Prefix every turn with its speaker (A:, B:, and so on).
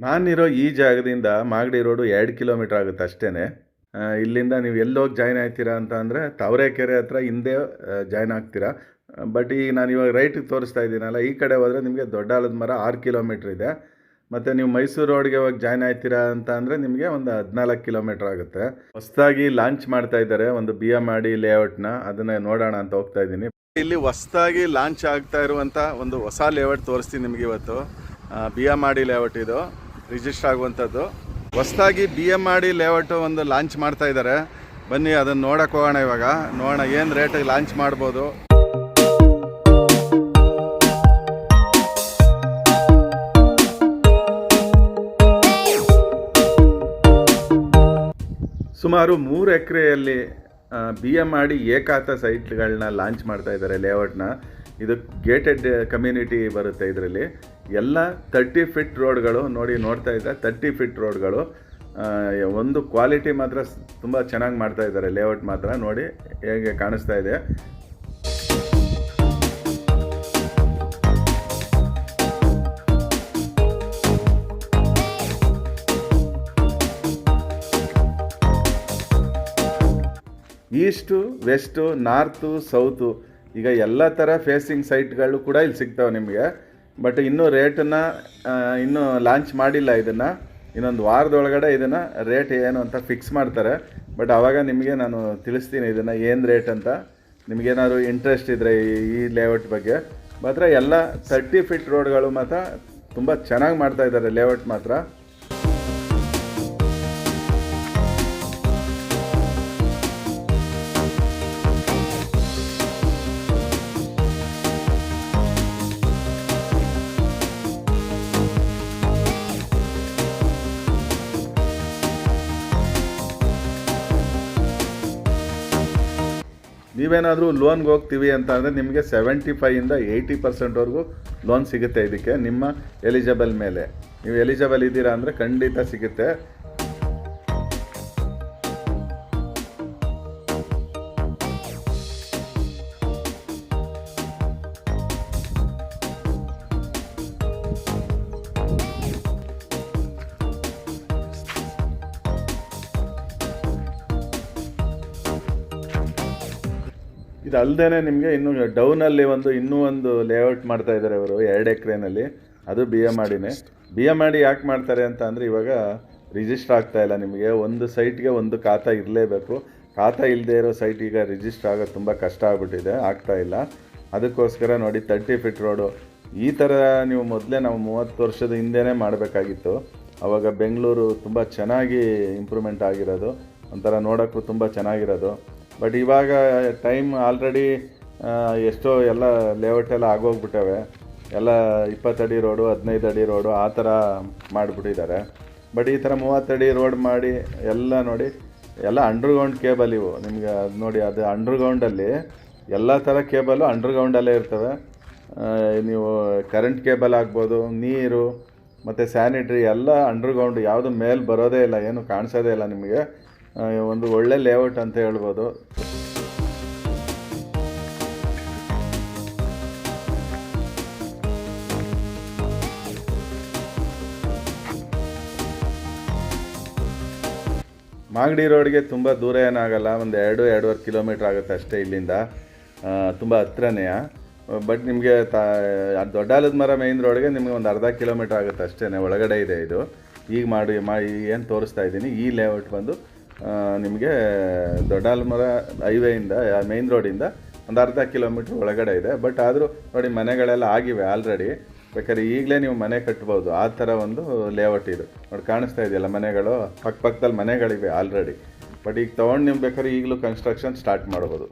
A: ನಾನಿರೋ ಈ ಜಾಗದಿಂದ ಮಾಗಡಿ ರೋಡು 2 ಕಿಲೋಮೀಟರ್ ಆಗುತ್ತೆ ಅಷ್ಟೇ. ಇಲ್ಲಿಂದ ನೀವು ಎಲ್ಲೋಗಿ ಜಾಯ್ನ್ ಆಗ್ತೀರಾ ಅಂತ ಅಂದರೆ ತಾವರೆಕೆರೆ ಹತ್ರ ಹಿಂದೆ ಜಾಯ್ನ್ ಆಗ್ತೀರಾ. ಬಟ್ ಈಗ ನಾನು ಇವಾಗ ರೈಟಿಗೆ ತೋರಿಸ್ತಾ ಇದ್ದೀನಲ್ಲ, ಈ ಕಡೆ ಹೋದರೆ ನಿಮಗೆ ದೊಡ್ಡ ಆಲದ ಮರ 6 ಕಿಲೋಮೀಟ್ರ್ ಇದೆ. ಮತ್ತು ನೀವು ಮೈಸೂರು ರೋಡ್ಗೆ ಹೋಗಿ ಜಾಯ್ನ್ ಆಗ್ತೀರಾ ಅಂತ ಅಂದರೆ ನಿಮಗೆ ಒಂದು 14 ಕಿಲೋಮೀಟ್ರ್ ಆಗುತ್ತೆ. ಹೊಸದಾಗಿ ಲಾಂಚ್ ಮಾಡ್ತಾ ಇದ್ದಾರೆ ಒಂದು BMRD ಲೇಔಟ್ನ, ಅದನ್ನು ನೋಡೋಣ ಅಂತ ಹೋಗ್ತಾ ಇದ್ದೀನಿ. ಇಲ್ಲಿ ಹೊಸದಾಗಿ ಲಾಂಚ್ ಆಗ್ತಾ ಇರುವಂಥ ಒಂದು ಹೊಸ ಲೇಔಟ್ ತೋರಿಸ್ತೀನಿ ನಿಮಗೆ ಇವತ್ತು. BMRD ಲೇಔಟ್ ಇದು ರಿಜಿಸ್ಟರ್ ಆಗುವಂಥದ್ದು. ಹೊಸದಾಗಿ BMRD ಲೇಔಟು ಒಂದು ಲಾಂಚ್ ಮಾಡ್ತಾ ಇದ್ದಾರೆ. ಬನ್ನಿ ಅದನ್ನು ನೋಡೋಕೆ ಹೋಗೋಣ. ಇವಾಗ ನೋಡೋಣ ಏನು ರೇಟಿಗೆ ಲಾಂಚ್ ಮಾಡ್ಬೋದು. ಸುಮಾರು 3 ಎಕರೆಯಲ್ಲಿ BMRD ಏಕಾತ ಸೈಟ್ಗಳನ್ನ ಲಾಂಚ್ ಮಾಡ್ತಾ ಇದ್ದಾರೆ ಲೇಔಟ್ನ. ಇದು ಗೇಟೆಡ್ ಕಮ್ಯುನಿಟಿ ಬರುತ್ತೆ. ಇದರಲ್ಲಿ ಎಲ್ಲ 30 ಫೀಟ್ ರೋಡ್ಗಳು ನೋಡ್ತಾ ಇದ್ದರೆ 30 ಫೀಟ್ ರೋಡ್ಗಳು. ಒಂದು ಕ್ವಾಲಿಟಿ ಮಾತ್ರ ತುಂಬ ಚೆನ್ನಾಗಿ ಮಾಡ್ತಾ ಇದ್ದಾರೆ. ಲೇಔಟ್ ಮಾತ್ರ ನೋಡಿ ಹೇಗೆ ಕಾಣಿಸ್ತಾ ಇದೆ. ಈಸ್ಟು, ವೆಸ್ಟು, ನಾರ್ತು, ಸೌತು, ಈಗ ಎಲ್ಲ ಥರ ಫೇಸಿಂಗ್ ಸೈಟ್ಗಳು ಕೂಡ ಇಲ್ಲಿ ಸಿಗ್ತಾವೆ ನಿಮಗೆ. ಬಟ್ ಇನ್ನೂ ರೇಟನ್ನು ಇನ್ನೂ ಲಾಂಚ್ ಮಾಡಿಲ್ಲ. ಇದನ್ನು ಇನ್ನೊಂದು ವಾರದೊಳಗಡೆ ಇದನ್ನು ರೇಟ್ ಏನು ಅಂತ ಫಿಕ್ಸ್ ಮಾಡ್ತಾರೆ. ಬಟ್ ಆವಾಗ ನಿಮಗೆ ನಾನು ತಿಳಿಸ್ತೀನಿ ಇದನ್ನು ಏನು ರೇಟ್ ಅಂತ. ನಿಮಗೇನಾದ್ರು ಇಂಟ್ರೆಸ್ಟ್ ಇದ್ದರೆ ಈ ಲೇಔಟ್ ಬಗ್ಗೆ ಮಾತ್ರ. ಎಲ್ಲ 30 ಫೀಟ್ ರೋಡ್ಗಳು ಮಾತ್ರ ತುಂಬ ಚೆನ್ನಾಗಿ ಮಾಡ್ತಾಯಿದ್ದಾರೆ ಲೇಔಟ್ ಮಾತ್ರ. ನೀವೇನಾದರೂ ಲೋನ್ಗೆ ಹೋಗ್ತೀವಿ ಅಂತ ಅಂದರೆ ನಿಮಗೆ 75ಇಂದ 80% ಲೋನ್ ಸಿಗುತ್ತೆ. ಇದಕ್ಕೆ ನಿಮ್ಮ ಎಲಿಜಿಬಲ್ ಮೇಲೆ. ನೀವು ಎಲಿಜಿಬಲ್ ಇದ್ದೀರಾ ಅಂದರೆ ಖಂಡಿತ ಸಿಗುತ್ತೆ. ಇದು ಅಲ್ಲದೆ ನಿಮಗೆ ಇನ್ನು ಡೌನಲ್ಲಿ ಇನ್ನೂ ಒಂದು ಲೇಔಟ್ ಮಾಡ್ತಾ ಇದ್ದಾರೆ ಅವರು 2 ಎಕರೆನಲ್ಲಿ. ಅದು BMRDನೇ. BMRD ಯಾಕೆ ಮಾಡ್ತಾರೆ ಅಂತ ಅಂದರೆ ಇವಾಗ ರಿಜಿಸ್ಟರ್ ಆಗ್ತಾ ಇಲ್ಲ. ನಿಮಗೆ ಒಂದು ಸೈಟ್ಗೆ ಒಂದು ಖಾತಾ ಇರಲೇಬೇಕು. ಖಾತಾ ಇಲ್ಲದೆ ಇರೋ ಸೈಟ್ ಈಗ ರಿಜಿಸ್ಟರ್ ಆಗೋದು ತುಂಬ ಕಷ್ಟ ಆಗ್ಬಿಟ್ಟಿದೆ, ಆಗ್ತಾ ಇಲ್ಲ. ಅದಕ್ಕೋಸ್ಕರ ನೋಡಿ 30 ಫೀಟ್ ರೋಡು. ಈ ಥರ ನೀವು ಮೊದಲೇ ನಾವು 30 ವರ್ಷದ ಹಿಂದೆನೇ ಮಾಡಬೇಕಾಗಿತ್ತು. ಆವಾಗ ಬೆಂಗಳೂರು ತುಂಬ ಚೆನ್ನಾಗಿ ಇಂಪ್ರೂವ್ಮೆಂಟ್ ಆಗಿರೋದು, ಒಂಥರ ನೋಡೋಕ್ಕೂ ತುಂಬ ಚೆನ್ನಾಗಿರೋದು. ಬಟ್ ಇವಾಗ ಟೈಮ್ ಆಲ್ರೆಡಿ ಎಷ್ಟೋ ಎಲ್ಲ ಲೇಔಟೆಲ್ಲ ಆಗೋಗ್ಬಿಟ್ಟವೆ. ಎಲ್ಲ 20 ಅಡಿ ರೋಡು, 15 ಅಡಿ ರೋಡು ಆ ಥರ ಮಾಡಿಬಿಟ್ಟಿದ್ದಾರೆ. ಬಟ್ ಈ ಥರ 30 ಅಡಿ ರೋಡ್ ಮಾಡಿ ಎಲ್ಲ ನೋಡಿ ಎಲ್ಲ ಅಂಡರ್ಗ್ರೌಂಡ್ ಕೇಬಲ್ ಇವು. ನಿಮಗೆ ಅದು ನೋಡಿ, ಅದು ಅಂಡರ್ಗ್ರೌಂಡಲ್ಲಿ ಎಲ್ಲ ಥರ ಕೇಬಲು ಅಂಡರ್ಗ್ರೌಂಡಲ್ಲೇ ಇರ್ತವೆ. ನೀವು ಕರೆಂಟ್ ಕೇಬಲ್ ಆಗ್ಬೋದು, ನೀರು ಮತ್ತು ಸ್ಯಾನಿಟ್ರಿ ಎಲ್ಲ ಅಂಡರ್ಗ್ರೌಂಡ್, ಯಾವುದು ಮೇಲೆ ಬರೋದೇ ಇಲ್ಲ, ಏನು ಕಾಣಿಸೋದೇ ಇಲ್ಲ ನಿಮಗೆ. ಒಂದು ಒಳ್ಳೆ ಲೇಔಟ್ ಅಂತ ಹೇಳ್ಬೋದು. ಮಾಗಡಿ ರೋಡ್ಗೆ ತುಂಬ ದೂರ ಏನಾಗಲ್ಲ, ಒಂದು 2-2.5 ಕಿಲೋಮೀಟ್ರ್ ಆಗುತ್ತೆ ಅಷ್ಟೇ ಇಲ್ಲಿಂದ. ತುಂಬ ಹತ್ರನೇ. ಬಟ್ ನಿಮಗೆ ದೊಡ್ಡ ಆಲದ ಮರ ಮೇಯ್ನ್ ರೋಡ್ಗೆ ನಿಮಗೆ ಒಂದು ಅರ್ಧ ಕಿಲೋಮೀಟ್ರ್ ಆಗುತ್ತೆ ಅಷ್ಟೇ, ಒಳಗಡೆ ಇದೆ ಇದು. ಈಗ ಮಾಡಿ ಏನು ತೋರಿಸ್ತಾ ಇದ್ದೀನಿ ಈ ಲೇಔಟ್ ಬಂದು ನಿಮಗೆ ದೊಡ್ಡ ಆಲದ ಮರ ಹೈವೇಯಿಂದ ಮೇಯ್ನ್ ರೋಡಿಂದ ಒಂದು ಅರ್ಧ ಕಿಲೋಮೀಟ್ರ್ ಒಳಗಡೆ ಇದೆ. ಬಟ್ ಆದರೂ ನೋಡಿ ಮನೆಗಳೆಲ್ಲ ಆಗಿವೆ ಆಲ್ರೆಡಿ. ಬೇಕಾದ್ರೆ ಈಗಲೇ ನೀವು ಮನೆ ಕಟ್ಬೋದು, ಆ ಥರ ಒಂದು ಲೇಔಟ್ ಇದು. ನೋಡಿ ಕಾಣಿಸ್ತಾ ಇದೆಯಲ್ಲ ಮನೆಗಳು, ಪಕ್ಕದಲ್ಲಿ ಮನೆಗಳಿವೆ ಆಲ್ರೆಡಿ. ಬಟ್ ಈಗ ತೊಗೊಂಡು ನೀವು ಬೇಕಾದ್ರೆ ಈಗಲೂ ಕನ್ಸ್ಟ್ರಕ್ಷನ್ ಸ್ಟಾರ್ಟ್ ಮಾಡ್ಬೋದು.